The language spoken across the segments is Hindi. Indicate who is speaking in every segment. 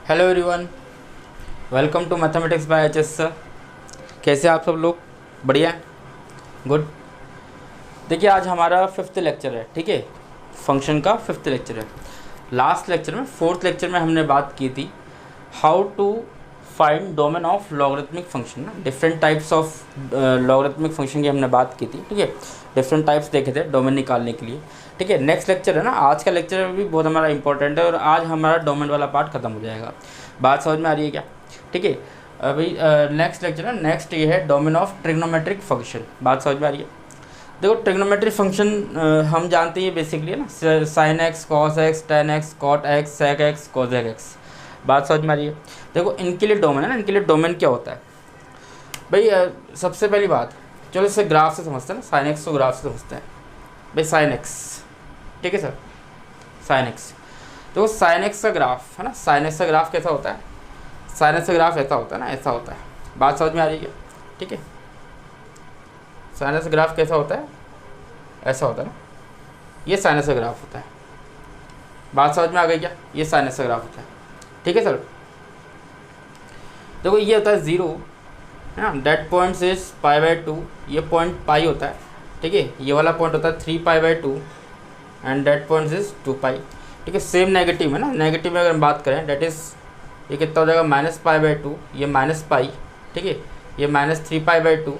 Speaker 1: Hello everyone, welcome to mathematics by HS sir. कैसे आप सब लोग? बढ़िया, गुड। देखिए आज हमारा 5th लेक्चर है, ठीक है। फंक्शन का 5th लेक्चर है। लास्ट लेक्चर में 4th लेक्चर में हमने बात की थी how to find domain of logarithmic function ना। Different types of logarithmic function की हमने बात की थी, ठीक है। डिफरेंट टाइप्स देखे थे डोमेन निकालने के लिए, ठीक है। नेक्स्ट लेक्चर है ना, आज का लेक्चर भी बहुत हमारा इंपॉर्टेंट है और आज हमारा डोमेन वाला पार्ट खत्म हो जाएगा। बात समझ में आ रही है क्या? ठीक है। अभी नेक्स्ट लेक्चर है, नेक्स्ट ये है डोमेन ऑफ ट्रिग्नोमेट्रिक फंक्शन। बात समझ में आ रही है? देखो ट्रिग्नोमेट्रिक फंक्शन हम जानते हैं बेसिकली है ना, sine x, cos x, tan x, cot x, sec x, cosec x. बात समझ में आ रही है? देखो इनके लिए डोमेन है ना, इनके लिए डोमेन क्या होता है भाई? सबसे पहली बात, चलो इसे ग्राफ से समझते हैं ना। साइन एक्स को ग्राफ से समझते हैं भाई। साइन एक्स, ठीक है सर, साइन एक्स। तो साइन एक्स का ग्राफ है ना, साइन एक्स का ग्राफ कैसा होता है? साइन एक्स का ग्राफ ऐसा होता है ना, ऐसा होता है। बात समझ में आ रही है? ठीक है। साइन एक्स का ग्राफ कैसा होता है? ऐसा होता है ना, ये साइन एक्स का ग्राफ होता है। बात समझ में आ गई क्या? ये साइन एक्स का ग्राफ होता है, ठीक है सर। देखो ये होता है 0 है ना, डेट पॉइंट्स इज π/2, ये पॉइंट पाई होता है, ठीक है। ये वाला पॉइंट होता है 3π/2 एंड डेट पॉइंट्स इज 2π, ठीक है। सेम नेगेटिव है ना, नेगेटिव में अगर हम बात करें डेट इज़ ये कितना हो जाएगा -π/2, ये -π, ठीक है। ये -3π/2,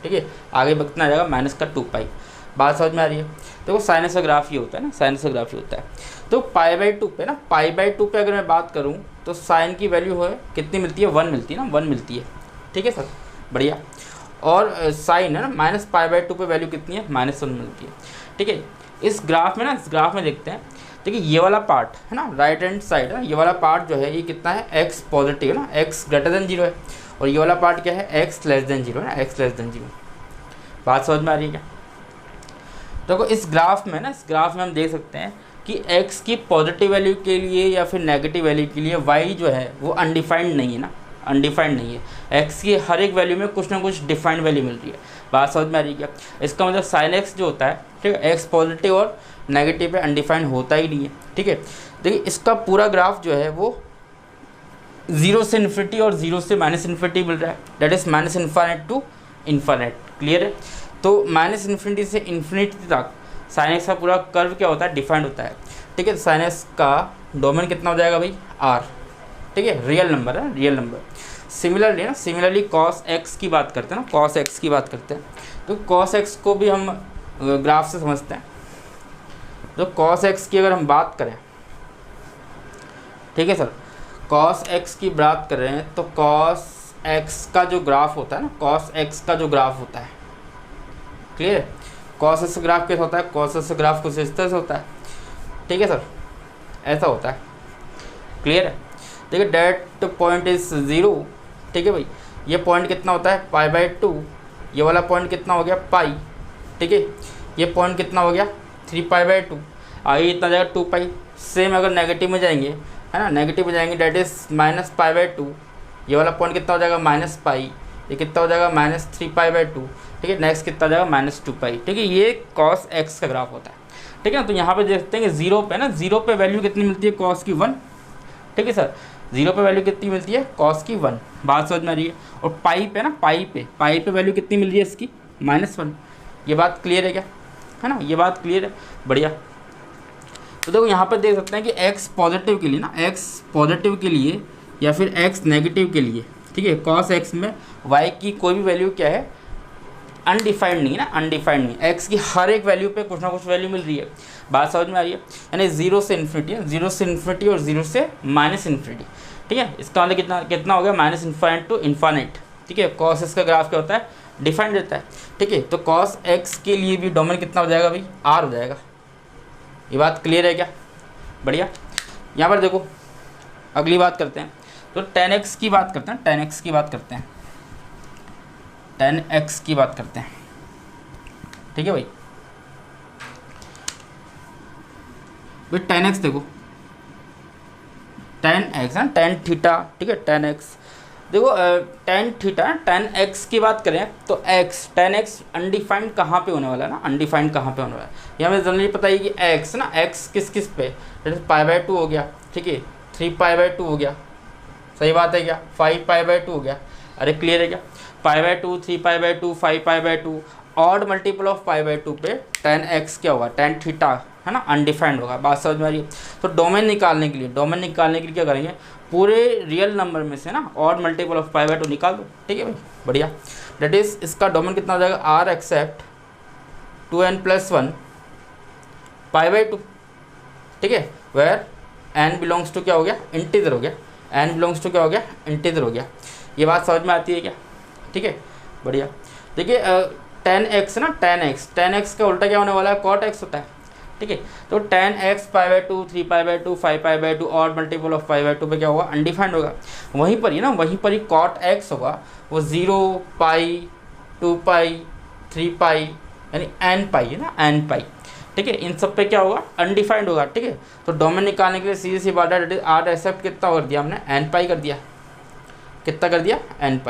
Speaker 1: ठीक है। आगे कितना आ जाएगा -2π। बात समझ में आ रही है? देखो साइन एक्स का ग्राफ ये होता है ना, साइन एक्स का ग्राफ ये होता है। तो π/2 पे ना, π/2 पे अगर मैं बात करूँ तो साइन की वैल्यू है कितनी मिलती है? 1 मिलती है ना, 1 मिलती है, ठीक है सर, बढ़िया। और साइन है ना -π/2 पे वैल्यू कितनी है? -1 मिलती है, ठीक है। इस ग्राफ में ना, इस ग्राफ में देखते हैं, देखिए ये वाला पार्ट है ना, राइट हैंड साइड है, ये वाला पार्ट जो है ये कितना है? x पॉजिटिव है ना, x ग्रेटर देन 0 है। और ये वाला पार्ट क्या है? x लेस देन 0 है ना, x लेस देन 0। बात समझ में आ रही है क्या? देखो इस ग्राफ में ना, इस ग्राफ में हम देख सकते हैं कि x की पॉजिटिव वैल्यू के लिए या फिर नेगेटिव वैल्यू के लिए y जो है वो अनडिफाइंड नहीं है ना, अनडिफाइंड नहीं है। x की हर एक वैल्यू में कुछ ना कुछ डिफाइंड वैल्यू मिल रही है। बात समझ में आ रही है क्या? इसका मतलब साइन x जो होता है, ठीक है, x पॉजिटिव और नेगेटिव पे अनडिफाइंड होता ही नहीं है, ठीक है। देखिए इसका पूरा ग्राफ जो है वो 0 से इन्फिनिटी और 0 से -इन्फिनिटी मिल रहा है, that is -infinite to infinite. Clear है? तो -इन्फिनिटी से इन्फिनिटी तक साइन एक्स का पूरा कर्व क्या होता है? डिफाइंड होता है, ठीक है। साइन एक्स का डोमेन कितना हो जाएगा भाई? R, ठीक है, रियल नंबर है, रियल नंबर। सिमिलरली ना, सिमिलरली कॉस एक्स की बात करते हैं ना, कॉस एक्स की बात करते हैं। तो कॉस एक्स को भी हम ग्राफ से समझते हैं। तो कॉस एक्स की अगर हम बात करें, ठीक है सर, कॉस एक्स की बात कर रहे हैं तो कॉस एक्स का जो ग्राफ होता है ना, कॉस एक्स का जो ग्राफ होता है, क्लियर है? कॉस एक्स ग्राफ कैसा होता है? कॉस एक्स ग्राफ कुछ इस तरह से होता है, ठीक है सर, ऐसा होता है। क्लियर है? देखिए डेट पॉइंट इज 0, ठीक है भाई। ये पॉइंट कितना होता है? π/2। ये वाला पॉइंट कितना हो गया? पाई, ठीक है। ये पॉइंट कितना हो गया? 3π/2। आगे इतना जाएगा 2π। सेम अगर नेगेटिव में जाएंगे, है ना, नेगेटिव में जाएंगे डेट इज -π/2। ये वाला पॉइंट कितना हो जाएगा? -π। ये कितना हो जाएगा? -3π/2, ठीक है। नेक्स्ट कितना हो जाएगा? -2π, ठीक है। ये कॉस एक्स का ग्राफ होता है, ठीक है ना। तो यहाँ पे देखते हैं कि 0 पे ना, 0 पे वैल्यू कितनी मिलती है? कॉस की 1, ठीक है सर। 0 पे वैल्यू कितनी मिलती है? कॉस की 1। बात समझ में आ रही है? और पाई पे ना, पाई पे वैल्यू कितनी मिल रही है इसकी? -1। ये बात क्लियर है क्या? है ना, ये बात क्लियर है, बढ़िया। तो देखो यहाँ पर देख सकते हैं कि x पॉजिटिव के लिए ना, x पॉजिटिव के लिए या फिर x नेगेटिव के लिए, ठीक है, cos x में y की कोई भी वैल्यू क्या है? अनडिफाइंड नहीं है ना, अनडिफाइंड नहीं है। x की हर एक वैल्यू पे कुछ ना कुछ वैल्यू मिल रही है। बात समझ में आ रही है? यानी 0 से इन्फिनिटी है, 0 से इन्फिनिटी और 0 से -इन्फिनिटी, ठीक है। इसका मतलब कितना कितना हो गया? -इन्फिनिट टू इन्फिनिट, ठीक है। cos x का ग्राफ क्या होता है? डिफाइंड रहता है, ठीक है। तो cos x के लिए भी डोमेन कितना हो जाएगा भाई? R हो जाएगा। ये बात क्लियर है क्या? बढ़िया। यहाँ पर देखो अगली बात करते हैं, तो tan x की बात करते हैं, tan x की बात करते हैं, tan x की बात करते हैं, ठीक है भाई। tan x देखो, tan x है, tan थीटा, ठीक है, tan x देखो tan थीटा, tan x की बात करें तो x tan x अनडिफाइंड कहाँ पे होने वाला है ना, अनडिफाइंड कहाँ पे होने वाला है ये हमें जनरली पता है कि x ना, x किस किस पे, जैसे π/2 हो गया, ठीक है, 3π/2 हो गया, सही बात है क्या, 5π/2 हो गया। अरे क्लियर है क्या, π/2, 3π/2, 5π/2, ऑड मल्टीपल ऑफ π/2 पे tan x क्या होगा, tan थीटा है ना, अनडिफाइंड होगा। बात समझ में आ रही है। तो डोमेन निकालने के लिए क्या करेंगे, पूरे रियल नंबर में से ना ऑड मल्टीपल ऑफ π/2 निकाल दो। ठीक है भाई, बढ़िया। दैट इज इसका डोमेन कितना हो जाएगा, r एक्सेप्ट 2n+1 π/2। ठीक है, वेयर n बिलोंग्स टू क्या हो गया, इंटीजर हो गया। n बिलोंग्स टू क्या हो गया, इंटीजर हो गया। ये बात समझ में आती है क्या। ठीक है, बढ़िया। देखिए tan x ना, tan x का उल्टा क्या होने वाला है, cot x होता है। ठीक है, तो tan x π/2, 3π/2, 5π/2 और मल्टीपल ऑफ π/2 पे क्या होगा, अनडिफाइंड होगा। वहीं पर ही cot x होगा, वो 0, पाई, 2π, 3π यानी n π है ना, n π। ठीक है, इन सब पे क्या होगा, अनडिफाइंड होगा। ठीक है, तो डोमेन निकालने के लिए सीधी सी बात है, r एक्सेप्ट कितना कर दिया हमने, n π कर दिया। कितना कर दिया, n π।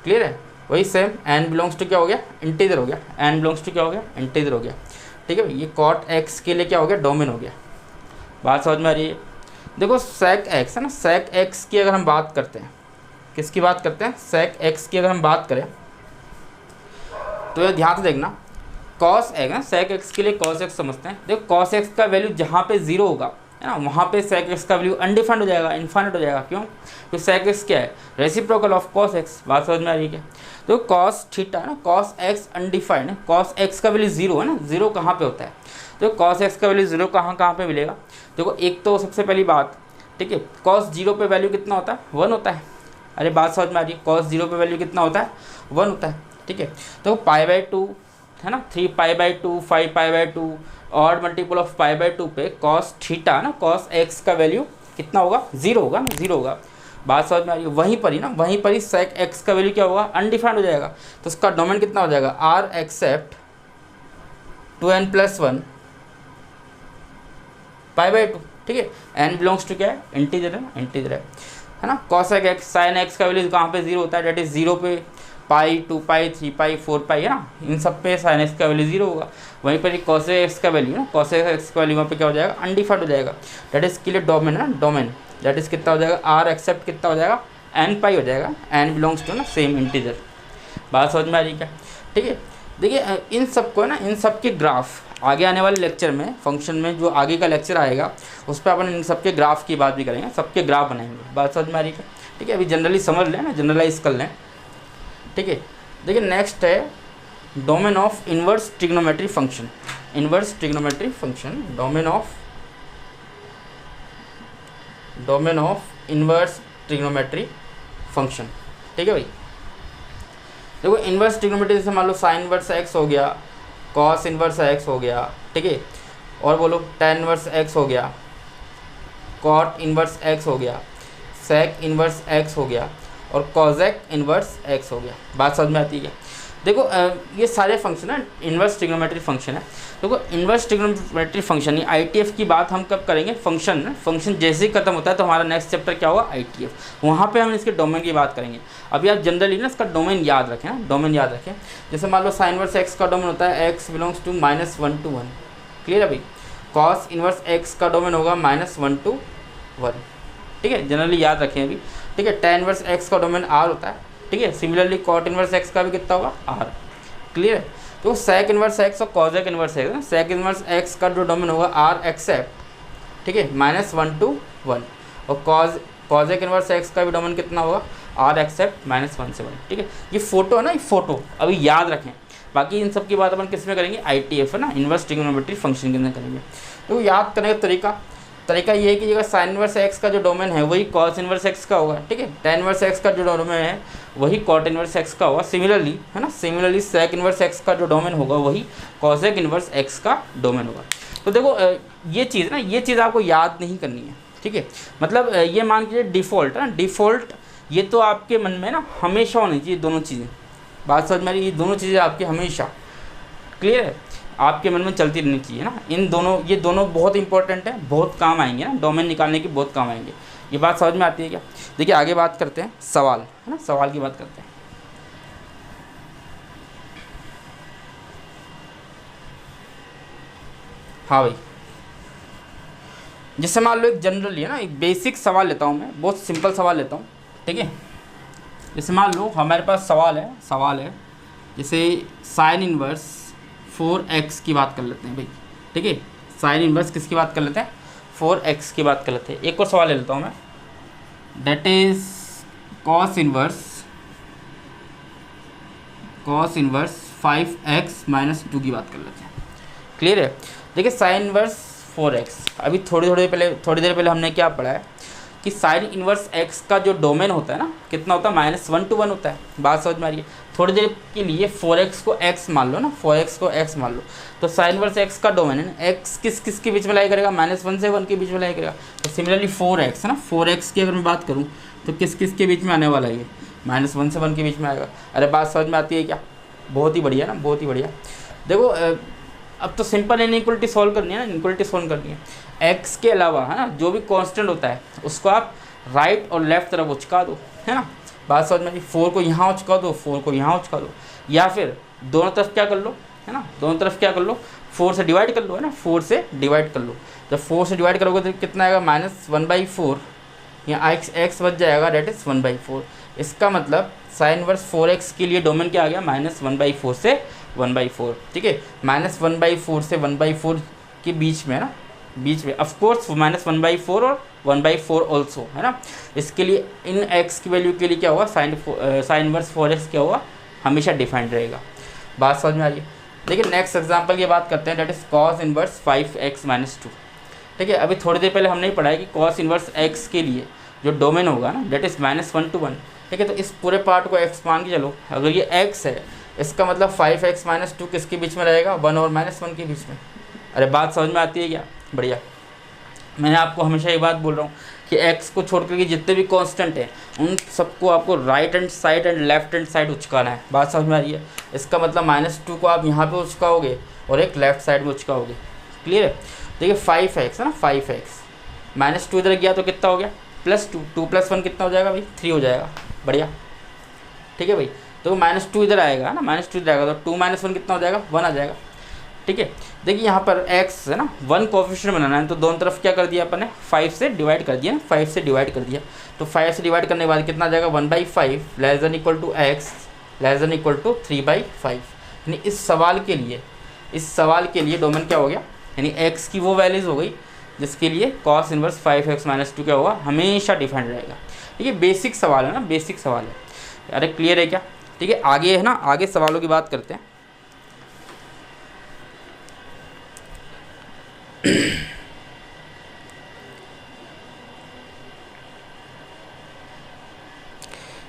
Speaker 1: क्लियर है, वही सेम n बिलोंग्स टू क्या हो गया, इंटीजर हो गया। n बिलोंग्स टू क्या हो गया, इंटीजर हो गया। ठीक है भाई, ये cot x के लिए क्या हो गया, डोमेन हो गया। बात समझ में आ रही है। देखो sec x है ना, sec x की अगर हम बात करते हैं, किसकी बात करते हैं, sec x की अगर हम बात करें तो ये ध्यान से देखना, cos x ना, sec x के लिए cos x समझते हैं। देखो cos x का वैल्यू जहाँ पे 0 होगा है ना, वहाँ पे sec x का वैल्यू अनडिफाइंड हो जाएगा, इन्फाइनाइट हो जाएगा। क्यों, तो sec x क्या है, रेसिप्रोकल ऑफ cos x। बात समझ में आ रही है क्या। तो cos थीटा है ना, cos x अनडिफाइंड है, cos x का वैल्यू 0 है ना, 0 कहाँ पे होता है, तो cos x का वैल्यू 0 कहाँ पे मिलेगा। देखो एक तो सबसे पहली बात, ठीक है, cos 0 पे वैल्यू कितना होता है, 1 होता है। अरे बात समझ में आ रही है, cos 0 पे वैल्यू कितना होता है, 1 होता है। ठीक है, तो π/2 है ना, 3π/2, 5π/2 और मल्टीपल ऑफ π/2 पे cos थीटा ना, cos x का वैल्यू कितना होगा, 0 होगा ना, 0 होगा। बात समझ में आ रही है। वहीं पर ही sec x का वैल्यू क्या होगा, अनडिफाइंड हो जाएगा। तो उसका डोमेन कितना हो जाएगा, r एक्सेप्ट 2n+1 π/2। ठीक है, n बिलोंग्स टू क्या है, इंटीजर है, इंटीजर है ना। cosec x, sin x का वैल्यू कहाँ पे 0 होता है, डेट इज 0 पे पाई, 2π, 3π, 4π है ना, इन सब पे sin x का वैल्यू 0 होगा। वहीं पर ही cosec x का वैल्यू ना, cosec x का वैल्यू वहाँ पे क्या हो जाएगा, अनडिफाइंड हो जाएगा। डेट इज के लिए डोमेन है ना, डोमेन दैट इज कितना हो जाएगा, r एक्सेप्ट कितना हो जाएगा, n π हो जाएगा। n बिलोंग्स टू ना सेम इंटीजर। बात समझ में आ रही क्या। ठीक है, देखिए इन सब को ना, इन सब के ग्राफ आगे आने वाले लेक्चर में, फंक्शन में जो आगे का लेक्चर आएगा उस पर अपन इन सब के ग्राफ की बात भी करेंगे, सबके ग्राफ बनाएंगे। बात समझ में आ रही क्या। ठीक है, अभी जनरली समझ लें ना, जनरलाइज कर लें। ठीक है, देखिए नेक्स्ट है domain of inverse trigonometry function. Inverse trigonometry function, domain of inverse trigonometry function. ठीक है भाई, देखो इनवर्स ट्रिग्नोमेट्री जैसे मान लो साइन इनवर्स x हो गया, कॉस इनवर्स x हो गया। ठीक है, और बोलो tan इनवर्स x हो गया, कॉट इनवर्स x हो गया, सेक इनवर्स x हो गया और कॉजेक इनवर्स x हो गया। बात समझ में आती है। देखो ये सारे फंक्शन है इनवर्स ट्रिग्नोमेट्री फंक्शन है। देखो इनवर्स ट्रिग्नोमेट्री फंक्शन ये ITF की बात हम कब करेंगे, फंक्शन जैसे ही खत्म होता है तो हमारा नेक्स्ट चैप्टर क्या होगा, ITF। वहाँ पे हम इसके डोमेन की बात करेंगे। अभी आप जनरली ना इसका डोमेन याद रखें ना, डोमेन याद रखें। जैसे मान लो साइन इनवर्स x का डोमेन होता है x belongs to -1 to 1। Clear है भाई। कॉस इनवर्स x का डोमेन होगा -1 to 1। ठीक है, जनरली याद रखें अभी। ठीक है, tan इनवर्स x का डोमेन r होता है। ठीक है, सिमिलरली कॉट इनवर्स x का भी कितना होगा, r। क्लियर है, तो सेक इनवर्स x और cosec inverse x, sec inverse x का जो डोमेन होगा r एक्सेप्ट, ठीक है, -1 to 1 और कॉजेक इनवर्स x का भी डोमेन कितना होगा, r एक्सेप्ट -1 से 1। ठीक है, ये फोटो है ना, ये फोटो अभी याद रखें। बाकी इन सब की बात अपन किस में करेंगे, ITF है ना, इनवर्स ट्रिग्नोमेट्री फंक्शन के अंदर करेंगे। तो याद करने का तरीका ये है कि अगर साइन इनवर्स x का जो डोमेन है वही कॉस इनवर्स x का होगा। ठीक है, tan इनवर्स x का जो डोमेन है वही कॉट इनवर्स x का होगा। सिमिलरली है ना, सिमिलरली सेक इनवर्स x का जो डोमेन होगा वही कॉसेक इनवर्स x का डोमेन होगा। तो देखो ये चीज़ ना, ये चीज़ आपको याद नहीं करनी है। ठीक है, मतलब ये मान लीजिए डिफ़ॉल्ट है ना, डिफ़ॉल्ट ये तो आपके मन में ना हमेशा होनी चाहिए दोनों चीज़ें। बात समझ में आ रही है, ये दोनों चीज़ें आपकी हमेशा क्लियर है, आपके मन में चलती रहनी चाहिए ना। इन दोनों, ये दोनों बहुत इंपॉर्टेंट है, बहुत काम आएंगे ना, डोमेन निकालने की बहुत काम आएंगे। ये बात समझ में आती है क्या। देखिए आगे बात करते हैं, सवाल है ना, सवाल की बात करते हैं। हाँ भाई, जैसे मान लो एक जनरली है ना, एक बेसिक सवाल लेता हूँ मैं, बहुत सिंपल सवाल लेता हूँ, ठीक है। जैसे मान लो हमारे पास सवाल है जैसे साइन इनवर्स 4x की बात कर लेते हैं भाई, ठीक है। साइन इनवर्स किसकी बात कर लेते हैं, 4x की बात कर लेते हैं। एक और सवाल ले लेता हूँ मैं, that is cos inverse 5x minus 2 की बात कर लेते हैं। क्लियर है। देखिए साइन इनवर्स 4x, अभी थोड़ी देर पहले हमने क्या पढ़ा है कि साइन इनवर्स x का जो डोमेन होता है ना, कितना होता है, -1 to 1 होता है। बात समझ में आ रही है। थोड़ी देर के लिए 4x को x मान लो ना, 4x को x मान लो, तो साइन इनवर्स x का डोमेन है ना, x किस के बीच में लाई करेगा, -1 से 1 के बीच में लाई करेगा। तो सिमिलरली 4x है ना, 4x की अगर मैं बात करूँ तो किस के बीच में आने वाला है, -1 से 1 के बीच में आएगा। अरे बात समझ में आती है क्या, बहुत ही बढ़िया ना, बहुत ही बढ़िया। देखो अब तो सिंपल इनइक्वलिटी सॉल्व करनी है ना, इनइक्वलिटी सॉल्व करनी है। x के अलावा है ना जो भी कांस्टेंट होता है उसको आप राइट और लेफ्ट तरफ उचका दो, है ना। बात समझ में आई। 4 को यहाँ उचका दो, 4 को यहाँ उचका दो, या फिर दोनों तरफ क्या कर लो, है ना, दोनों तरफ क्या कर लो, 4 से डिवाइड कर लो, है ना, 4 से डिवाइड कर लो। जब 4 से डिवाइड करोगे तो कितना आएगा, -1/4, यहाँ x बच जाएगा, डेट इज़ 1/4। इसका मतलब साइन इनवर्स 4x के लिए डोमेन क्या आ गया, -1/4 से 1/4, ठीक है। -1/4 से 1/4 के बीच में है ना, बीच में ऑफकोर्स -1/4 और 1/4 ऑल्सो, है ना। इसके लिए इन x की वैल्यू के लिए क्या होगा, साइन इनवर्स 4x क्या होगा, हमेशा डिफाइंड रहेगा। बात समझ में आ रही है। देखिए नेक्स्ट एग्जांपल की बात करते हैं, that is cos inverse 5x - 2, ठीक है। अभी थोड़ी देर पहले हमने ही पढ़ा है कि कॉस इनवर्स x के लिए जो डोमेन होगा ना, डेट इज़ -1 to 1, ठीक है। तो इस पूरे पार्ट को x मान के चलो, अगर ये x है इसका मतलब 5x - 2 किसके बीच में रहेगा, 1 और -1 के बीच में। अरे बात समझ में आती है क्या, बढ़िया। मैंने आपको हमेशा ये बात बोल रहा हूँ कि x को छोड़ करके जितने भी कांस्टेंट हैं उन सबको आपको right hand side and left hand side उचकाना है। बात समझ में आ रही है। इसका मतलब -2 को आप यहाँ पे उचकाओगे और एक लेफ्ट साइड में उचकाओगे। क्लियर है। देखिए 5x है ना, 5x -2 इधर गया तो कितना हो गया, +2, 2 + 1 कितना हो जाएगा भाई, 3 हो जाएगा। बढ़िया, ठीक है भाई। तो -2 इधर आएगा ना, -2 इधर आएगा तो 2 - 1 कितना हो जाएगा, 1 आ जाएगा, ठीक है। देखिए यहाँ पर x है ना, 1 कोएफिशिएंट बनाना है तो दोनों तरफ क्या कर दिया अपन ने, 5 से डिवाइड कर दिया ना, 5 से डिवाइड कर दिया। तो 5 से डिवाइड करने के बाद कितना आ जाएगा, 1/5 < x < 3/5। यानी इस सवाल के लिए डोमेन क्या हो गया, यानी x की वो वैल्यूज़ हो गई जिसके लिए कॉस इनवर्स 5x - 2 क्या होगा, हमेशा डिफाइंड रहेगा। ठीक है, बेसिक सवाल है ना, बेसिक सवाल है। अरे क्लियर है क्या। ठीक है, आगे है ना, आगे सवालों की बात करते हैं।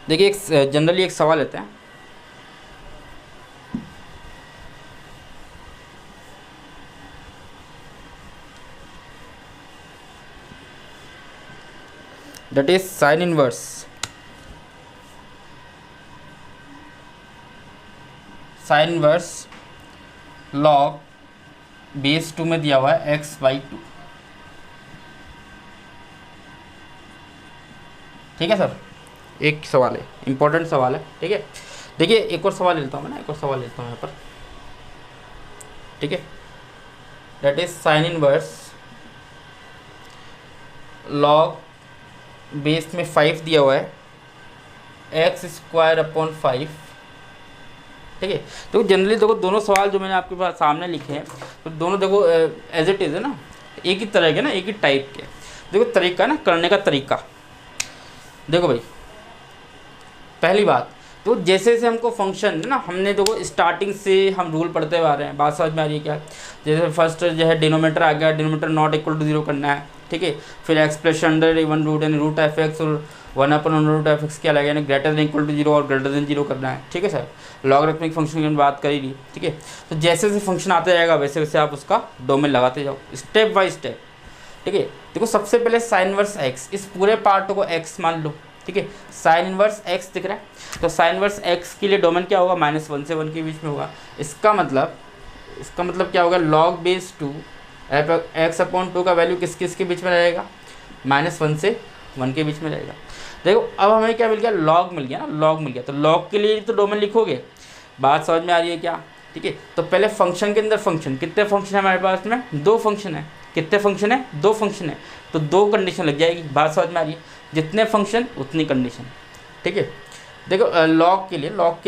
Speaker 1: देखिए एक जनरली एक सवाल लेते हैं। that is sin inverse log base 2 में दिया हुआ है x/2। ठीक है सर, एक सवाल है, इंपॉर्टेंट सवाल है। ठीक है, देखिए एक और सवाल लेता हूँ मैं ना, एक और सवाल लेता हूँ यहाँ पर। ठीक है, that is sine inverse log base में 5 दिया हुआ है x² 5। ठीक है, तो जनरली देखो दोनों सवाल जो मैंने आपके पास सामने लिखे हैं तो दोनों देखो एज इट इज़ है ना, एक ही तरह के ना, एक ही टाइप के। देखो तरीका ना, करने का तरीका देखो भाई। पहली बात तो जैसे जैसे हमको फंक्शन है ना, हमने देखो स्टार्टिंग से हम रूल पढ़ते हुए आ रहे हैं। बात समझ में आ रही है क्या। जैसे फर्स्ट जो है डिनोमीटर आ गया, डिनोमीटर नॉट इक्वल टू 0 करना है। ठीक है, फिर एक्सप्रेशन अंडर 1 रूट यानी रूट एफ एक्स और 1/√f(x) क्या लगेगा, यानी ग्रेटर देन इक्वल टू 0 और ग्रेटर देन 0 करना है। ठीक है सर, लॉगरिथमिक फंक्शन की बात करी ली। ठीक है, तो जैसे जैसे फंक्शन आते जाएगा वैसे वैसे आप उसका डोमेन लगाते जाओ स्टेप बाय स्टेप। ठीक है, देखो सबसे पहले साइन इनवर्स x, इस पूरे पार्ट को x मान लो। ठीक है, साइन इनवर्स x दिख रहा है, तो साइन इनवर्स x के लिए डोमेन क्या होगा, -1 से 1 के बीच में होगा। इसका मतलब क्या होगा, लॉग बेस 2 x/2 का वैल्यू किस के बीच में रहेगा, -1 से 1 के बीच में रहेगा। देखो अब हमें क्या मिल गया, लॉग मिल गया ना, लॉग मिल गया। तो लॉग के लिए तो डोमेन लिखोगे। बात समझ में आ रही है क्या। ठीक है, तो पहले फंक्शन के अंदर फंक्शन, कितने फंक्शन है हमारे पास में, 2 फंक्शन है। कितने फंक्शन है, 2 फंक्शन है, तो 2 कंडीशन लग जाएगी। बात समझ में आ रही है, जितने फंक्शन उतनी कंडीशन, ठीक है। देखो लॉग के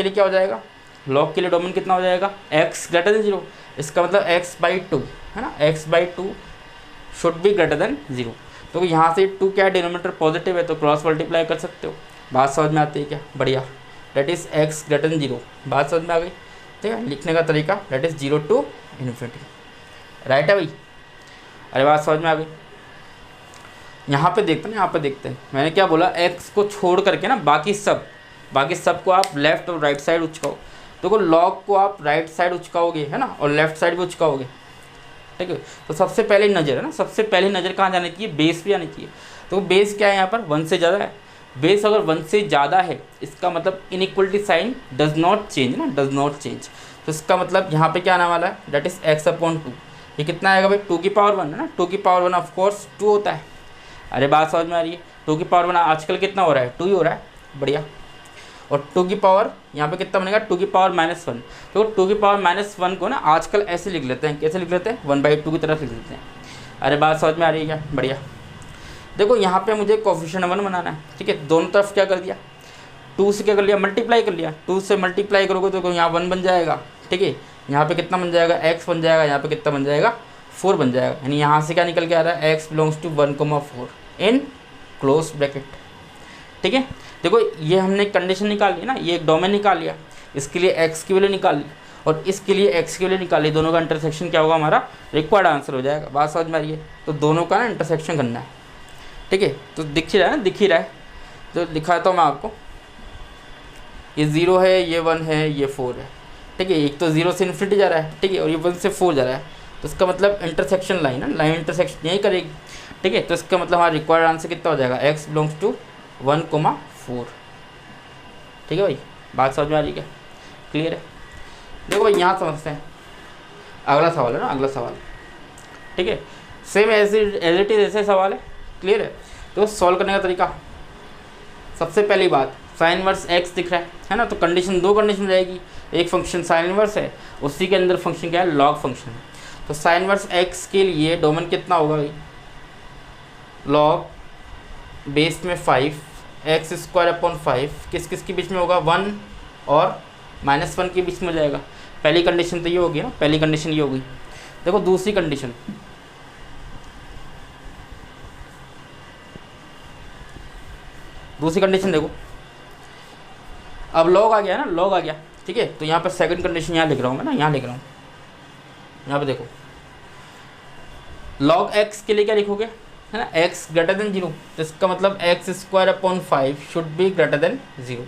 Speaker 1: लिए क्या हो जाएगा, लॉग के लिए डोमेन कितना हो जाएगा, x ग्रेटर देन 0, इसका मतलब x/2 है ना, x/2 should be greater than 0। तो यहाँ से 2 क्या है, डिनोमिनेटर पॉजिटिव है तो क्रॉस मल्टीप्लाई कर सकते हो। बात समझ में आती है क्या, बढ़िया। That is x greater than 0, बात समझ में आ गई, ठीक है। लिखने का तरीका that is 0 to infinity, right है भाई। अरे बात समझ में आ गई। यहाँ पे देखते हैं, यहाँ पे देखते हैं, मैंने क्या बोला, x को छोड़ करके ना बाकी सब को आप लेफ्ट और राइट साइड उचकाओ। देखो लॉग को आप राइट साइड उचकाओगे है ना, और लेफ्ट साइड भी उचकाओगे, ठीक है। तो सबसे पहले नज़र है ना, सबसे पहली नज़र कहाँ जानी चाहिए, बेस पे आनी चाहिए। तो बेस क्या है यहाँ पर, 1 से ज़्यादा है। बेस अगर 1 से ज़्यादा है इसका मतलब inequality sign does not change ना, डज नॉट चेंज। तो इसका मतलब यहाँ पे क्या आने वाला है, डेट इज़ x/2। ये कितना आएगा भाई, 2 की पावर 1 है ना, 2 की पावर 1 ऑफकोर्स 2 होता है। अरे बात समझ में आ रही है, 2 की पावर 1 आजकल कितना हो रहा है, 2 ही हो रहा है, बढ़िया। और 2 की पावर यहाँ पे कितना बनेगा, 2 की पावर -1। तो 2 की पावर -1 को ना आजकल ऐसे लिख लेते हैं, कैसे लिख लेते हैं, 1/2 की तरफ लिख लेते हैं। अरे बात समझ में आ रही है क्या, बढ़िया। देखो यहाँ पे मुझे कोफिशिएंट 1 बनाना है, ठीक है। दोनों तरफ क्या कर दिया, 2 से क्या कर लिया, मल्टीप्लाई कर लिया। 2 से मल्टीप्लाई करोगे तो यहाँ 1 बन जाएगा, ठीक है। यहाँ पे कितना बन जाएगा, x बन जाएगा, यहाँ पे कितना बन जाएगा, 4 बन जाएगा। यानी यहाँ से क्या निकल के आ रहा है, x belongs to 1,4 in close bracket, ठीक है। देखो ये हमने कंडीशन निकाल ली ना, ये एक डोमेन निकाल लिया, इसके लिए x की वैल्यू निकाल ली और इसके लिए x की वैल्यू निकाल ली। दोनों का इंटरसेक्शन क्या होगा, हमारा रिक्वायर्ड आंसर हो जाएगा। बात समझ में आ रही है। तो दोनों का ना इंटरसेक्शन करना है, ठीक है। तो दिख ही रहा है ना, दिख ही रहा है, तो दिखाता हूँ मैं आपको। ये 0 है, ये 1 है, ये 4 है, ठीक है। एक तो 0 से इन्फिनिटी जा रहा है, ठीक है, और ये 1 से 4 जा रहा है। तो इसका मतलब इंटरसेक्शन लाइन है, लाइन इंटरसेक्शन यही करेगी, ठीक है। तो इसका मतलब हमारा रिक्वायर्ड आंसर कितना हो जाएगा, x बिलोंग्स टू 1,4, ठीक है भाई। बात समझ में आ रही है क्या, क्लियर है। देखो भाई यहाँ समझते हैं, अगला सवाल है ना, अगला सवाल, ठीक है। सेम एज इट इज ऐसे सवाल है, क्लियर है। तो सॉल्व करने का तरीका, सबसे पहली बात साइन इनवर्स x दिख रहा है ना, तो कंडीशन 2 कंडीशन रहेगी। एक फंक्शन साइन इनवर्स है, उसी के अंदर फंक्शन क्या है, लॉग फंक्शन है। तो साइन इनवर्स x के लिए डोमेन कितना होगा भाई, लॉग बेस में 5 x² 5 किस किस के बीच में होगा, 1 और -1 के बीच में हो जाएगा। पहली कंडीशन तो ये होगी ना, पहली कंडीशन ये होगी। देखो दूसरी कंडीशन, देखो अब लॉग आ गया ना, लॉग आ गया, ठीक है। तो यहाँ पर सेकंड कंडीशन यहाँ लिख रहा हूँ मैं ना, यहाँ लिख रहा हूँ, यहाँ पे देखो लॉग x के लिए क्या लिखोगे, है ना, x ग्रेटर देन 0। तो इसका मतलब x² 5 should be greater than 0।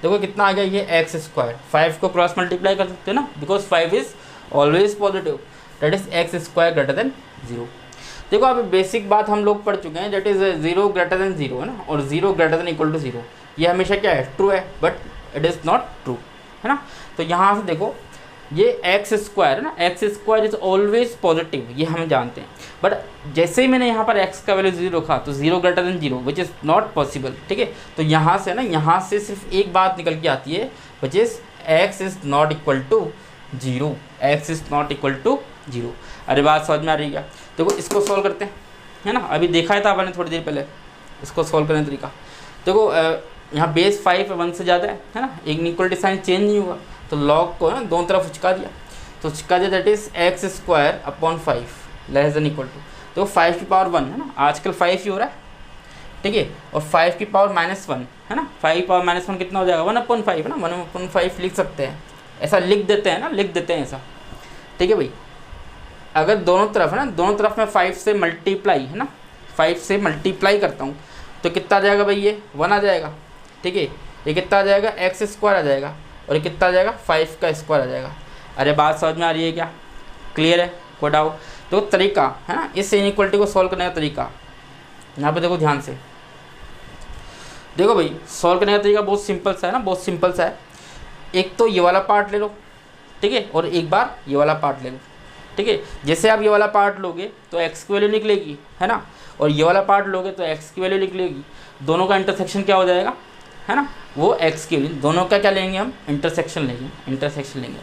Speaker 1: देखो कितना आ गया, ये x², 5 को क्रॉस मल्टीप्लाई कर सकते हैं ना, because 5 is always positive, that is x² greater than 0। देखो अभी बेसिक बात हम लोग पढ़ चुके हैं, डेट इज 0 ग्रेटर देन 0 है ना, और 0 ग्रेटर देन इक्वल टू 0। ये हमेशा क्या है, ट्रू है, but it is not true, है ना। तो यहाँ से देखो ये x² है ना, x² इज ऑलवेज पॉजिटिव, ये हम जानते हैं। बट जैसे ही मैंने यहाँ पर x का वैल्यू 0 रखा तो 0 greater than 0 which is not possible, ठीक है। तो यहाँ से ना, यहाँ से सिर्फ एक बात निकल के आती है, which is x is not equal to 0, x is not equal to 0। अरे बात समझ में आ रही है। देखो इसको सॉल्व करते हैं, है ना, अभी देखा था आपने थोड़ी देर पहले। इसको सॉल्व करने का तरीका देखो, यहाँ बेस 5 1 से ज़्यादा है ना, एक इक्वलिटी साइन चेंज नहीं हुआ, तो लॉग को ना दोनों तरफ उचका दिया, तो उचका दिया, that is x² 5 less than equal to. तो 5 की पावर 1 है ना, आजकल 5 ही हो रहा है, ठीक है। और 5 की पावर -1 है ना, 5 की पावर -1 कितना हो जाएगा, 1/5 है ना, 1/5 लिख सकते हैं, ऐसा लिख देते हैं ना, लिख देते हैं ऐसा, ठीक है भाई। अगर दोनों तरफ है ना, दोनों तरफ मैं 5 से मल्टीप्लाई है ना, 5 से मल्टीप्लाई करता हूँ तो कितना आ जाएगा भाई, ये 1 आ जाएगा, ठीक है। ये कितना आ जाएगा, x² आ जाएगा, और ये कितना आ जाएगा, 5 का स्क्वायर आ जाएगा। अरे बात समझ में आ रही है क्या, क्लियर है, कोई डाउट। तो तरीका है ना, इस इनइक्वलिटी को सॉल्व करने का तरीका, यहाँ पे देखो ध्यान से, देखो भाई सॉल्व करने का तरीका बहुत सिंपल सा है ना, बहुत सिंपल सा है। एक तो ये वाला पार्ट ले लो, ठीक है, और एक बार ये वाला पार्ट ले लो, ठीक है। जैसे आप ये वाला पार्ट लोगे तो x की वैल्यू निकलेगी, है ना, और ये वाला पार्ट लोगे तो x की वैल्यू निकलेगी। दोनों का इंटरसेक्शन क्या हो जाएगा, है ना, वो x की वैल्यू, दोनों का क्या लेंगे हम, इंटरसेक्शन लेंगे, इंटरसेक्शन लेंगे।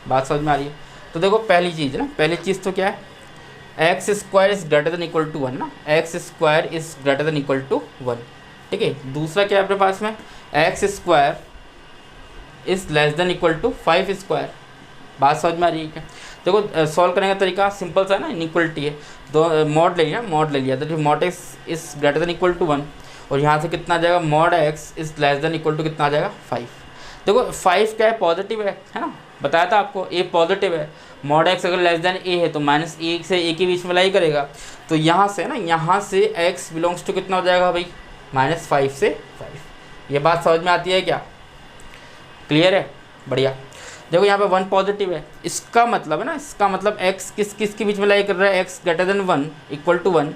Speaker 1: बात समझ में आ रही है। तो देखो पहली चीज़ है ना, पहली चीज़ तो क्या है, x square is greater than equal to 1 ना, x square is greater than equal to 1, ठीक है। दूसरा क्या है अपने पास में, x square is less than equal to 5 square. बात समझ में आ रही है क्या? देखो सॉल्व करने का तरीका सिंपल सा है ना, इनइक्वलिटी है, दो मॉड ले लिया, मॉड ले लिया तो mod x is greater than equal to 1 और यहाँ से कितना आ जाएगा, mod x is less than equal to कितना आ जाएगा 5। देखो 5 क्या है, पॉजिटिव है ना, बताया था आपको ए पॉजिटिव है, मॉड एक्स अगर लेस देन ए है तो माइनस ए से ए के बीच में लाई करेगा, तो यहाँ से ना, यहाँ से एक्स बिलोंग्स टू कितना हो जाएगा भाई, -5 से 5। ये बात समझ में आती है क्या, क्लियर है, बढ़िया। देखो यहाँ पे 1 पॉजिटिव है, इसका मतलब है ना, इसका मतलब x किस के बीच में लाई कर रहा है, x greater than 1 equal to 1,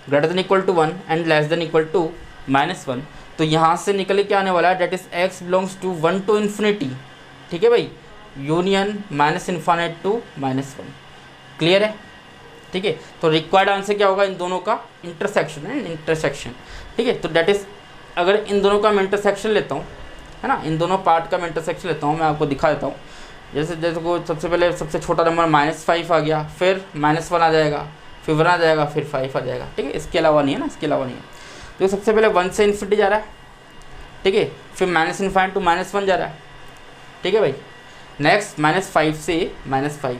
Speaker 1: greater than equal to 1 and less than equal to -1। तो यहाँ से निकल के आने वाला है that is x belongs to 1 to infinity, ठीक है भाई, यूनियन -∞ टू -1, क्लियर है, ठीक है। तो रिक्वायर्ड आंसर क्या होगा, इन दोनों का इंटरसेक्शन है, इंटरसेक्शन, ठीक है। तो डेट इज अगर इन दोनों का मैं इंटरसेक्शन लेता हूँ, है ना, इन दोनों पार्ट का मैं इंटरसेक्शन लेता हूँ, मैं आपको दिखा देता हूँ। जैसे को सबसे पहले सबसे छोटा नंबर -5 आ गया, फिर -1 आ जाएगा, फिर 1 आ जाएगा, फिर 5 आ जाएगा, ठीक है। इसके अलावा नहीं है ना, इसके अलावा नहीं है। तो सबसे पहले 1 से इन्फिनिटी जा रहा है, ठीक है, फिर -∞ टू -1 जा रहा है, ठीक है भाई। नेक्स्ट -5 से -5,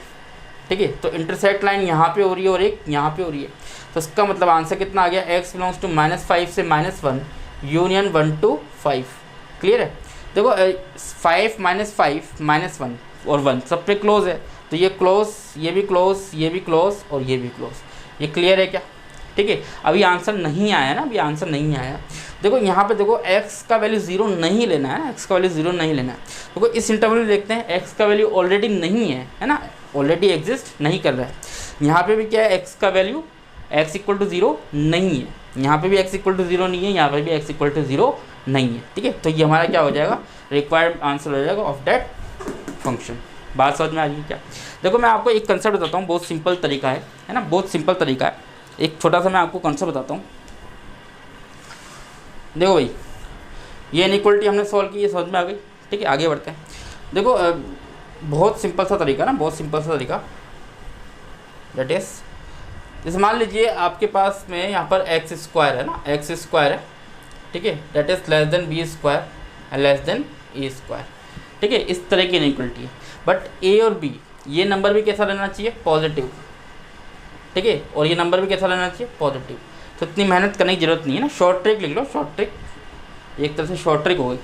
Speaker 1: ठीक है। तो इंटरसेक्ट लाइन यहाँ पे हो रही है और एक यहाँ पे हो रही है, तो इसका मतलब आंसर कितना आ गया, x बिलोंग्स टू -5 से -1 यूनियन 1 टू 5, क्लियर है। देखो 5 -5 -1 और 1 सब पे क्लोज है, तो ये क्लोज, ये भी क्लोज, ये भी क्लोज और ये भी क्लोज, ये क्लियर है क्या, ठीक है। अभी आंसर नहीं आया ना, अभी आंसर नहीं आया। देखो यहाँ पे देखो x का वैल्यू 0 नहीं लेना है ना, x का वैल्यू 0 नहीं लेना है। देखो इस इंटरवल में देखते हैं x का वैल्यू ऑलरेडी नहीं है ना, ऑलरेडी एग्जिस्ट नहीं कर रहा है। यहाँ पे भी क्या है, x का वैल्यू x इक्वल टू 0 नहीं है, यहाँ पे भी x इक्वल टू 0 नहीं है, यहाँ पे भी x इक्वल टू 0 नहीं है, ठीक है। तो ये हमारा क्या हो जाएगा, रिक्वायर्ड आंसर हो जाएगा ऑफ दैट फंक्शन। बात समझ में आ रही है क्या? देखो मैं आपको एक कंसेप्ट बताता हूँ, बहुत सिंपल तरीका है ना, बहुत सिंपल तरीका है। एक छोटा सा मैं आपको कंसेप्ट बताता हूँ। देखो भाई, ये इनइक्वलिटी हमने सॉल्व की, ये समझ में आ गई, ठीक है। आगे बढ़ते हैं। देखो बहुत सिंपल सा तरीका ना, बहुत सिंपल सा तरीका, दैट इज जैसे मान लीजिए आपके पास में यहाँ पर एक्स स्क्वायर है ना, एक्स स्क्वायर है, ठीक है, that is less than B square and less than A square, ठीक है। इस तरह की इनइक्वलिटी है, बट ए और बी ये नंबर भी कैसा लेना चाहिए, पॉजिटिव, ठीक है, और ये नंबर भी कैसा लेना चाहिए, पॉजिटिव। तो इतनी मेहनत करने की जरूरत नहीं है ना, शॉर्ट ट्रिक लिख लो, शॉर्ट ट्रिक, एक तरह से शॉर्ट ट्रिक हो गई,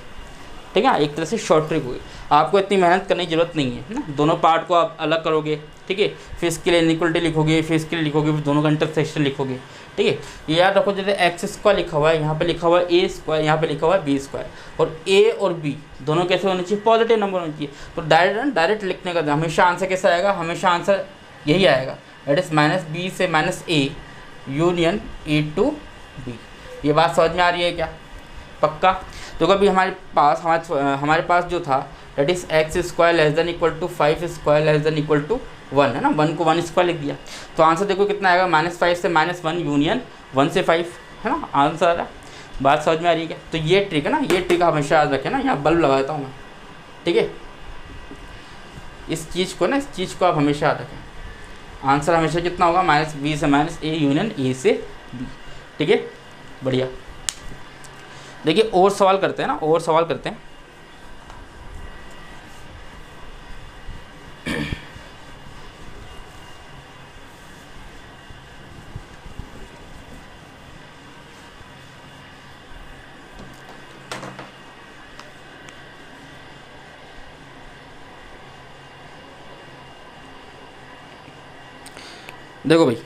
Speaker 1: ठीक है, एक तरह से शॉर्ट ट्रिक हो गई। आपको इतनी मेहनत करने की जरूरत नहीं है ना, दोनों पार्ट को आप अलग करोगे, ठीक है, फिर इसके लिए इनइक्वलिटी लिखोगे, फिर इसके लिए लिखोगे, फिर दोनों का इंटरसेक्शन लिखोगे, ठीक है। ये याद रखो, जैसे एक्स स्क्वायर लिखा हुआ है, यहाँ पे लिखा हुआ है ए स्क्वायर, यहाँ पे लिखा हुआ है बी स्क्वायर, और ए और बी दोनों कैसे होने चाहिए, पॉजिटिव नंबर होने चाहिए। तो डायरेक्ट लिखने का हमेशा आंसर कैसा आएगा, हमेशा आंसर यही आएगा, दैट इज -b से -a union A to B. ये बात समझ में आ रही है क्या, पक्का? तो कभी हमारे पास जो था that is x square less than equal to 5 square less than equal to 1 है ना, 1 को 1 स्क्वायर लिख दिया, तो आंसर देखो कितना आएगा, -5 से -1 यूनियन 1 से 5 है ना, आंसर आ रहा है। बात समझ में आ रही है क्या? तो ये ट्रिक है ना, ये ट्रिक हमेशा याद रखें ना, यहाँ बल्ब लगा देता हूँ मैं, ठीक है। इस चीज़ को ना, इस चीज़ को आप हमेशा याद रखें, आंसर हमेशा कितना होगा, -b से -a यूनियन ए से b, ठीक है, बढ़िया। देखिए और सवाल करते हैं ना, और सवाल करते हैं। देखो भाई,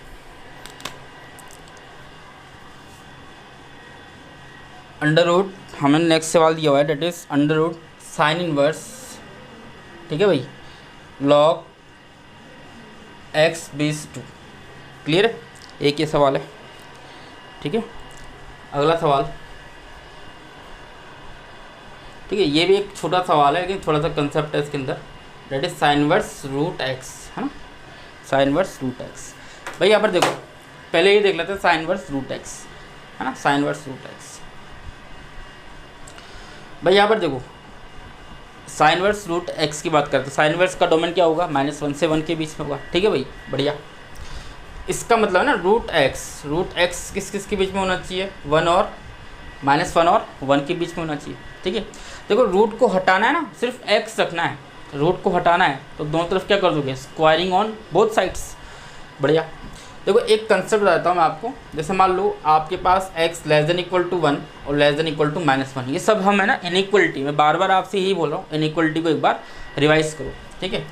Speaker 1: अंडर रूट हमें नेक्स्ट सवाल दिया हुआ है, that is under root sine inverse, ठीक है भाई, लॉग x बेस 2, क्लियर है, एक ये सवाल है, ठीक है। अगला सवाल, ठीक है, ये भी एक छोटा सवाल है लेकिन थोड़ा सा कंसेप्ट है इसके अंदर, that is sine inverse root x, है ना, साइन इनवर्स रूट x। भाई यहाँ पर देखो, पहले ही देख लेते हैं साइन इनवर्स रूट x, है ना, साइन इनवर्स रूट x। भाई यहाँ पर देखो, साइन इनवर्स रूट x की बात करते हैं, साइन इनवर्स का डोमेन क्या होगा, -1 से 1 के बीच में होगा, ठीक है भाई, बढ़िया। इसका मतलब ना रूट एक्स किस किस के बीच में होना चाहिए, 1 और -1 और 1 के बीच में होना चाहिए। ठीक है, देखो रूट को हटाना है ना, सिर्फ एक्स रखना है, रूट को हटाना है तो दोनों तरफ क्या कर दोगे, स्क्वायरिंग ऑन बोथ साइड्स। बढ़िया। देखो एक कंसेप्ट बताता हूँ मैं आपको, जैसे मान लो आपके पास x less than equal to 1 और लेस देन इक्वल टू -1, ये सब हम है ना इनइक्वलिटी में, बार बार आपसे यही बोल रहा हूँ, इनइक्वलिटी को एक बार रिवाइज करो। ठीक है,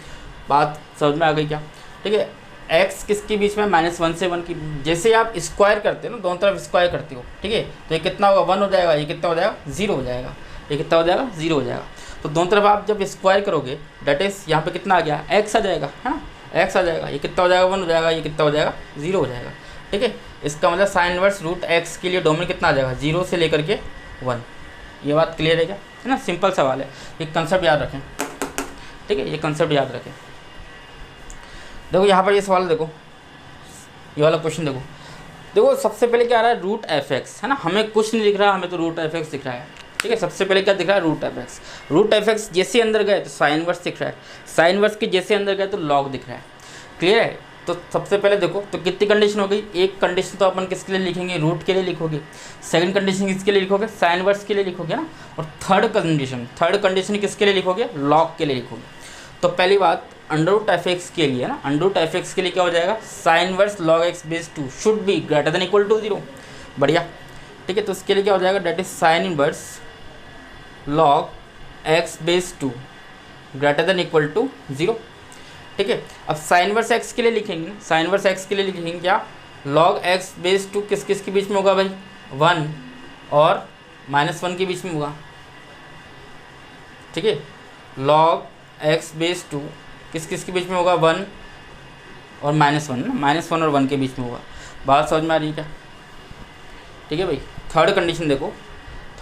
Speaker 1: बात समझ में आ गई क्या। ठीक है, x किसके बीच में, -1 से 1 की, जैसे आप स्क्वायर करते हो ना, दोनों तरफ स्क्वायर करते हो। ठीक है, तो ये कितना होगा, 1 हो जाएगा, ये कितना हो जाएगा, 0 हो जाएगा, ये कितना हो जाएगा, 0 हो जाएगा। तो दोनों तरफ आप जब स्क्वायर करोगे डेट इज यहाँ पे कितना आ गया, x आ जाएगा, है ना, x आ जाएगा, ये कितना हो जाएगा, 1 हो जाएगा, ये कितना हो जाएगा, 0 हो जाएगा। ठीक है, इसका मतलब साइन इनवर्स रूट x के लिए डोमेन कितना आ जाएगा, 0 से लेकर के 1। ये बात क्लियर है क्या, है ना, सिंपल सवाल है, ये कंसेप्ट याद रखें। ठीक है, ये कंसेप्ट याद रखें। देखो यहाँ पर ये सवाल देखो, ये वाला क्वेश्चन देखो, देखो सबसे पहले क्या आ रहा है, रूट f(x) है ना, हमें कुछ नहीं दिख रहा, हमें तो रूट f(x) दिख रहा है। ठीक है, सबसे पहले क्या दिख रहा है, रूट f(x). रूट f(x) जैसे अंदर गए तो साइन इनवर्स दिख रहा है, साइन इनवर्स के जैसे अंदर गए तो लॉग दिख रहा है। क्लियर है, तो सबसे पहले देखो तो कितनी कंडीशन हो गई, एक कंडीशन तो अपन किसके लिए लिखेंगे, रूट के लिए लिखोगे, सेकंड कंडीशन किसके लिए लिखोगे, साइन इनवर्स के लिए लिखोगे ना, और थर्ड कंडीशन किसके लिए लिखोगे, लॉग के लिए लिखोगे। तो पहली बात अंडर रूट f(x) के लिए ना, अंडर रूट f(x) के लिए क्या हो जाएगा, sine inverse log x base 2 should be greater than equal to 0। बढ़िया। ठीक है, तो उसके लिए क्या हो जाएगा, that is sine inverse log x base 2 greater than equal to 0। ठीक है, अब साइन इनवर्स x के लिए लिखेंगे, साइन इनवर्स x के लिए लिखेंगे क्या, log x बेस 2 किस किस के बीच में होगा भाई, 1 और -1 के बीच में होगा। ठीक है, log x बेस 2 किस किस के बीच में होगा, 1 और -1 ना, -1 और 1 के बीच में होगा। बात समझ में आ रही है क्या। ठीक है भाई, थर्ड कंडीशन देखो,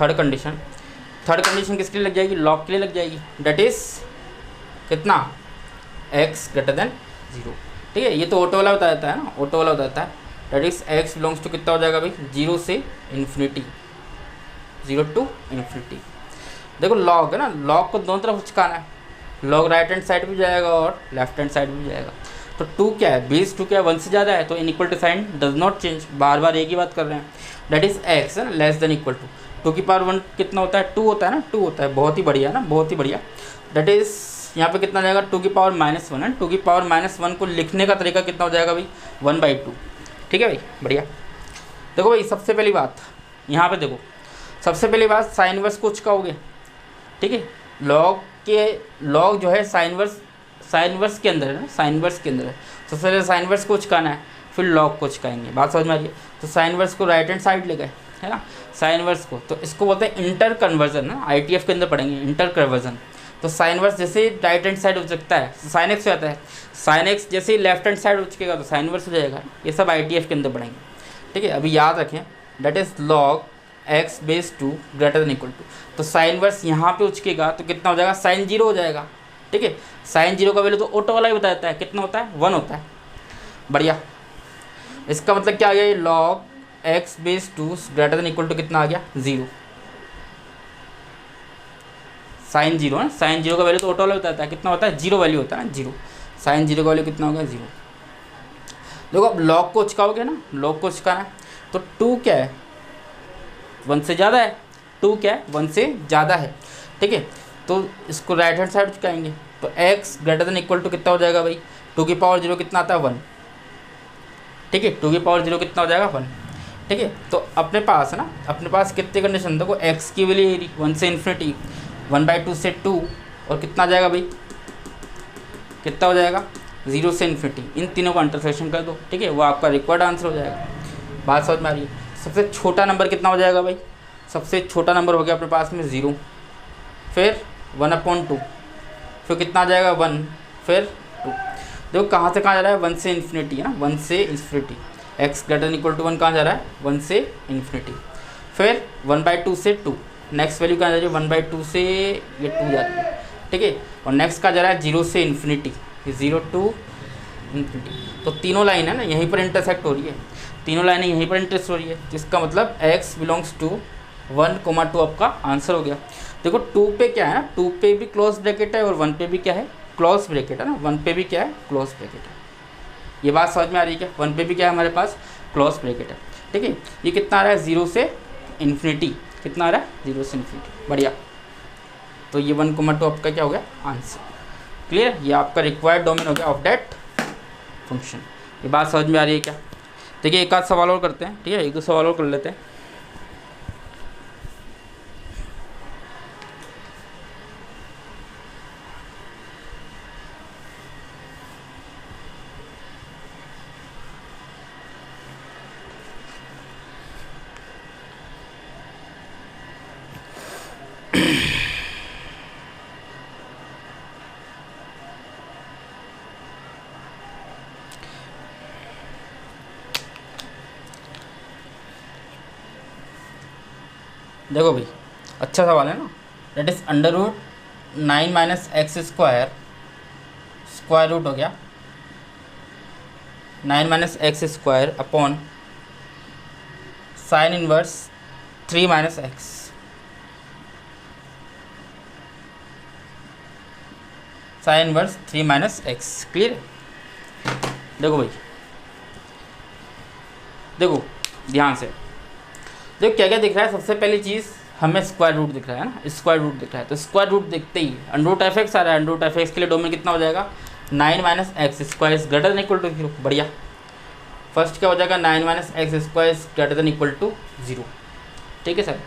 Speaker 1: थर्ड कंडीशन किसके लिए लग जाएगी, लॉग के लिए लग जाएगी, डेट इज कितना, x ग्रेटर देन 0। ठीक है, ये तो ऑटो वाला बता देता है ना, ऑटो वाला बताता है, that is x belongs to कितना हो जाएगा भाई, 0 से इन्फिनिटी, 0 टू इन्फिनिटी। देखो लॉग है ना, लॉग को दोनों तरफ उचकाना है, लॉग राइट हैंड साइड भी जाएगा और लेफ्ट हैंड साइड भी जाएगा। तो 2 क्या है, बेस 2 क्या है, 1 से ज़्यादा है, तो inequal sign does not change, बार बार एक ही बात कर रहे हैं, डेट इज x है ना, लेस देन इक्वल टू 2 की पावर 1 कितना होता है, 2 होता है ना, 2 होता है, बहुत ही बढ़िया ना, बहुत ही बढ़िया। डेट इज यहाँ पे कितना जाएगा, 2 की पावर -1 है, 2 की पावर -1 को लिखने का तरीका कितना हो जाएगा भाई, 1/2। ठीक है भाई, बढ़िया। देखो भाई सबसे पहली बात यहाँ पे देखो, सबसे पहली बात साइन इनवर्स को उचकाओगे। ठीक है, लॉग जो है साइन इनवर्स के अंदर है ना, साइन इनवर्स के अंदर है, सबसे पहले साइन इनवर्स को उचकाना है, फिर लॉग को उचकाएंगे। बात समझ में आ रही है। तो साइन इनवर्स को राइट हैंड साइड ले गए, है ना, साइन इनवर्स को, तो इसको बोलते हैं इंटर कन्वर्जन ना, ITF के अंदर पढ़ेंगे इंटर कन्वर्जन। तो साइन इनवर्स जैसे ही राइट हैंड साइड उचकता है तो साइन एक्स हो जाता है, साइन एक्स जैसे ही लेफ्ट हैंड साइड उचकेगा तो साइन इनवर्स हो जाएगा। ये सब ITF के अंदर पढ़ेंगे। ठीक है, अभी याद रखें, that is log x base 2 greater than equal to, तो साइन इनवर्स यहाँ पे उचकेगा तो कितना हो जाएगा, साइन 0 हो जाएगा। ठीक है, साइन 0 का वैल्यू तो ऑटो वाला ही बता देता है, कितना होता है, 1 होता है। बढ़िया, इसका मतलब क्या आ गया, ये log x base 2 greater than equal to कितना आ गया, 0। साइन 0 है, साइन 0 का वैल्यू तो ऑटो वाला बताता है, कितना होता है, 0 वैल्यू होता है ना, 0। साइन 0 का वैल्यू कितना होगा, 0। देखो अब लॉग को उचकाओगे ना, लॉग को उचकाना है तो 2 क्या है, 1 से ज़्यादा है, 2 क्या है, 1 से ज़्यादा है। ठीक है, तो इसको राइट हैंड साइड उचकाएंगे तो x greater than equal to कितना हो जाएगा भाई, 2 की पावर 0 कितना आता है, 1। ठीक है, 2 की पावर 0 कितना हो जाएगा, 1। ठीक है, तो अपने पास है ना, अपने पास कितने कंडीशन, देखो x की वैल्यू 1 से इन्फिनिटी, 1/2 से 2, और कितना आ जाएगा भाई, कितना हो जाएगा, 0 से इन्फिनिटी। इन तीनों का इंटरसेक्शन कर दो। ठीक है, वो आपका रिक्वायर्ड आंसर हो जाएगा। बात समझ में आ रही है। सबसे छोटा नंबर कितना हो जाएगा भाई, सबसे छोटा नंबर हो गया अपने पास में 0, फिर 1/2, फिर कितना आ जाएगा 1, फिर 2। देखो कहाँ से कहाँ जा रहा है, 1 से इन्फिनिटी है ना, 1 से infinity. x greater than equal to 1 कहाँ जा रहा है, 1 से इन्फिनिटी, फिर 1/2 से 2, नेक्स्ट वैल्यू कहाँ जा रही है, 1/2 से ये 2 जा रही है। ठीक है, और नेक्स्ट कहाँ जा रहा है, 0 से इन्फिनिटी, 0 टू इन्फिनिटी। तो तीनों लाइन है ना यहीं पर इंटरसेक्ट हो रही है, तीनों लाइनें यहीं पर इंटरसेक्ट हो रही है, जिसका मतलब x बिलोंग्स टू 1,2 आपका आंसर हो गया। देखो 2 पे क्या है ना, 2 पे भी क्लोज ब्रैकेट है और 1 पे भी क्या है, क्लोज ब्रैकेट है ना, 1 पे भी क्या है, क्लोज ब्रैकेट है। ये बात समझ में आ रही है क्या? 1 पे भी क्या है हमारे पास क्लोज ब्रैकेट है, ठीक है। ये कितना आ रहा है 0 से इन्फिनिटी, कितना आ रहा है 0 से इन्फिनिटी, बढ़िया। तो ये 1,2 आपका क्या हो गया आंसर, क्लियर। ये आपका रिक्वायर्ड डोमेन हो गया ऑफ दैट फंक्शन। ये बात समझ में आ रही है क्या? देखिए एक आध सवाल और करते हैं, ठीक है, 1-2 सवाल और कर लेते हैं। देखो भाई अच्छा सवाल है ना, that is √9 - x square, square root हो गया 9 - x square upon sine inverse 3 - x, sine inverse 3 - x, clear. देखो भाई, देखो ध्यान से देखो क्या क्या दिख रहा है। सबसे पहली चीज़ हमें स्क्वायर रूट दिख रहा है ना, स्क्वायर रूट दिख रहा है, तो स्क्वायर रूट देखते ही √f(x) आ रहा है। √f(x) के लिए डोमेन कितना हो जाएगा 9 - x square is greater than equal to 0, बढ़िया। फर्स्ट क्या हो जाएगा 9 - x square is greater than equal to 0, ठीक है सर।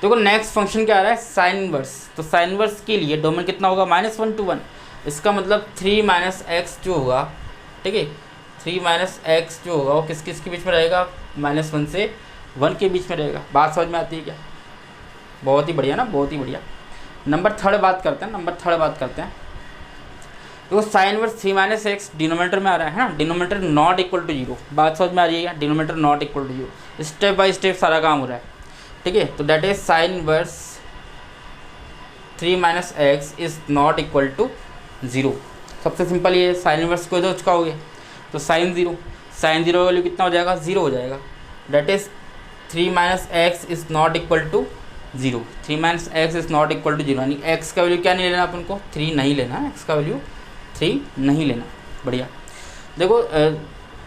Speaker 1: देखो नेक्स्ट फंक्शन क्या आ रहा है साइन इनवर्स, तो साइन इनवर्स के लिए डोमेन कितना होगा -1 to 1, इसका मतलब 3 - x जो होगा, ठीक है, 3 - x जो होगा वो किस किस के बीच में रहेगा -1 से 1 के बीच में रहेगा। बात समझ में आती है क्या? बहुत ही बढ़िया ना, बहुत ही बढ़िया। नंबर थर्ड बात करते हैं, तो साइन इनवर्स 3 - x डिनोमिनेटर में आ रहा है ना, डिनोमिनेटर नॉट इक्वल टू 0, बात समझ में आ रही है क्या? Denominator not equal to 0, step by step सारा काम हो रहा है, ठीक है। तो that is sine inverse 3 - x is not equal to 0। सबसे सिंपल ये साइन इनवर्स को इधर चुकाओगे तो साइन 0 का वैल्यू कितना हो जाएगा 0 हो जाएगा। That is 3 - x is not equal to 0, 3 - x is not equal to 0, यानी x का वैल्यू क्या नहीं लेना अपन को 3 नहीं लेना, x का वैल्यू 3 नहीं लेना, बढ़िया। देखो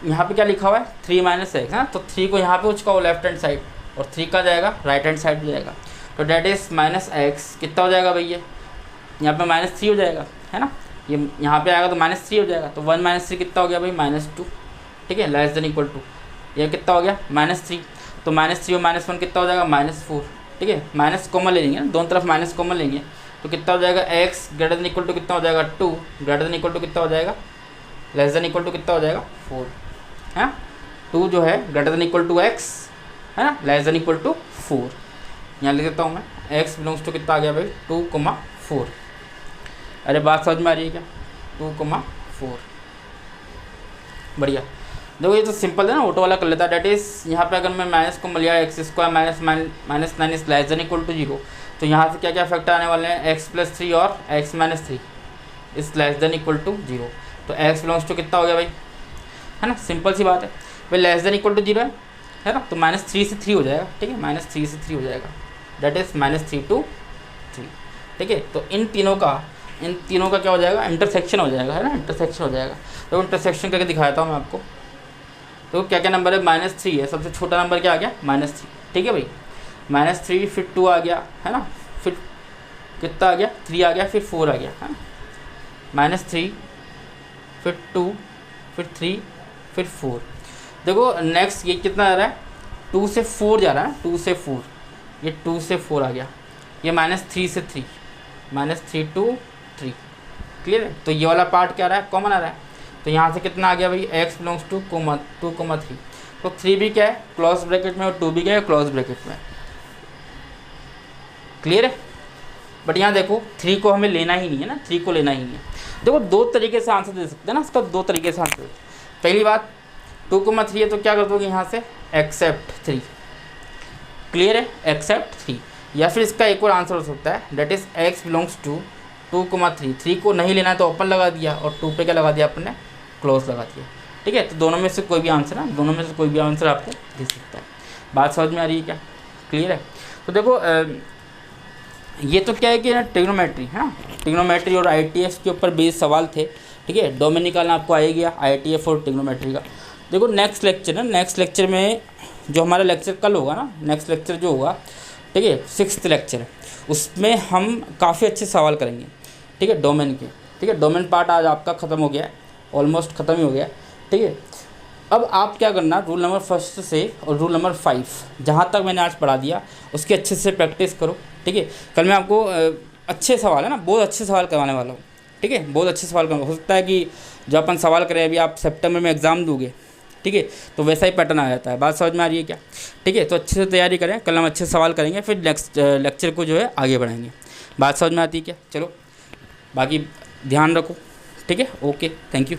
Speaker 1: यहाँ पे क्या लिखा हुआ है 3 - x, हाँ, तो 3 को यहाँ पे उचकाओ लेफ्ट हैंड साइड और 3 का जाएगा राइट हैंड साइड में जाएगा, तो डैट इज -x कितना हो जाएगा भैया, यहाँ पे -3 हो जाएगा, है ना, ये यहाँ पे आएगा तो -3 हो जाएगा, तो 1 - 3 कितना हो गया भाई -2, ठीक है, लेस देन इक्वल टू, ये कितना हो गया -3, तो -3 और -1 कितना हो जाएगा -4, ठीक है, माइनस कॉमन ले लेंगे ना, दोनों तरफ माइनस कॉमन लेंगे तो कितना हो जाएगा x greater than equal to कितना हो जाएगा 2, ग्रेटर देन इक्वल टू कितना हो जाएगा लेस देन इक्वल टू कितना हो जाएगा 4, है 2 जो है greater than equal to x, है ना, लेस देन इक्वल टू 4, यहाँ लिख देता हूँ मैं x बिलोंग्स टू कितना आ गया भाई 2,4। अरे बात समझ में आ रही है क्या 2,4, बढ़िया। देखो ये तो सिंपल है ना, ऑटो वाला कर लेता है। डेट इज यहाँ पे अगर मैं माइनस को लिया x square -9 is less than equal to 0, तो यहाँ से क्या क्या फैक्टर आने वाले हैं x+3 और x - 3 is less than equal to 0, तो x बिलोंग्स टू कितना हो गया भाई, है ना, सिंपल सी बात है भाई, लेस देन इक्वल टू 0 है ना, तो -3 से 3 हो जाएगा, ठीक है, -3 से 3 हो जाएगा, डेट इज -3 to 3, ठीक है। तो इन तीनों का क्या हो जाएगा इंटरसेक्शन हो जाएगा, है ना, इंटरसेक्शन हो जाएगा। तो इंटरसेक्शन करके दिखाता हूँ मैं आपको। तो क्या क्या नंबर है -3 है, सबसे छोटा नंबर क्या आ गया -3, ठीक है भाई, -3 फिर 2 आ गया, है ना, फिर कितना आ गया 3 आ गया, फिर 4 आ गया, है ना, -3 फिर 2 फिर 3 फिर 4। देखो नेक्स्ट ये कितना आ रहा है 2 से 4 जा रहा है, 2 से 4, ये 2 से 4 आ गया, ये -3 से 3, -3 to 3, क्लियर है। तो ये वाला पार्ट क्या आ रहा है कॉमन आ रहा है, तो यहाँ से कितना आ गया भाई x बिलोंग्स टू 2,3, तो 3 भी क्या है क्लोज ब्रैकेट में और 2 भी क्या है क्लोज ब्रैकेट में, क्लियर है। बट यहाँ देखो 3 को हमें लेना ही नहीं है ना, 3 को लेना ही नहीं है। देखो 2 तरीके से आंसर दे सकते हैं ना, इसका 2 तरीके से आंसर। पहली बात 2,3 है तो क्या कर दोगे यहाँ से एक्सेप्ट 3, क्लियर है, एक्सेप्ट 3, या फिर इसका एक और आंसर हो सकता है that is x belongs to 2,3, 3 को नहीं लेना तो ओपन लगा दिया और 2 पे क्या लगा दिया अपने क्लोज लगा दिया, ठीक है। तो दोनों में से कोई भी आंसर ना, दोनों में से कोई भी आंसर आपको दे सकता है। बात समझ में आ रही है क्या, क्लियर है। तो देखो ये तो क्या है कि ट्रिग्नोमेट्री है ना, ट्रिग्नोमेट्री और ITF के ऊपर बेस्ड सवाल थे, ठीक है। डोमेन निकालना आपको आ ही गया, IITF और ट्रिग्नोमेट्री का। देखो नेक्स्ट लेक्चर है, नेक्स्ट लेक्चर में जो हमारा लेक्चर कल होगा ना, नेक्स्ट लेक्चर जो होगा, ठीक है, 6th लेक्चर है, उसमें हम काफ़ी अच्छे सवाल करेंगे, ठीक है, डोमेन के। ठीक है, डोमेन पार्ट आज आपका ख़त्म हो गया है, ऑलमोस्ट ख़त्म ही हो गया है, ठीक है। अब आप क्या करना, रूल नंबर 1 से और रूल नंबर 5 जहाँ तक मैंने आज पढ़ा दिया उसकी अच्छे से प्रैक्टिस करो, ठीक है। कल मैं आपको अच्छे सवाल है ना, बहुत अच्छे सवाल करवाने वाला हूँ, ठीक है, बहुत अच्छे सवाल करवा। हो सकता है कि जो अपन सवाल करें अभी आप सितंबर में एग्ज़ाम दोगे, ठीक है, तो वैसा ही पैटर्न आ जाता है। बात समझ में आ रही है क्या? ठीक है, तो अच्छे से तैयारी करें, कल हम अच्छे सवाल करेंगे, फिर नेक्स्ट लेक्चर को जो है आगे बढ़ाएंगे। बात समझ में आती है क्या? चलो बाकी ध्यान रखो, ठीक है, ओके, थैंक यू।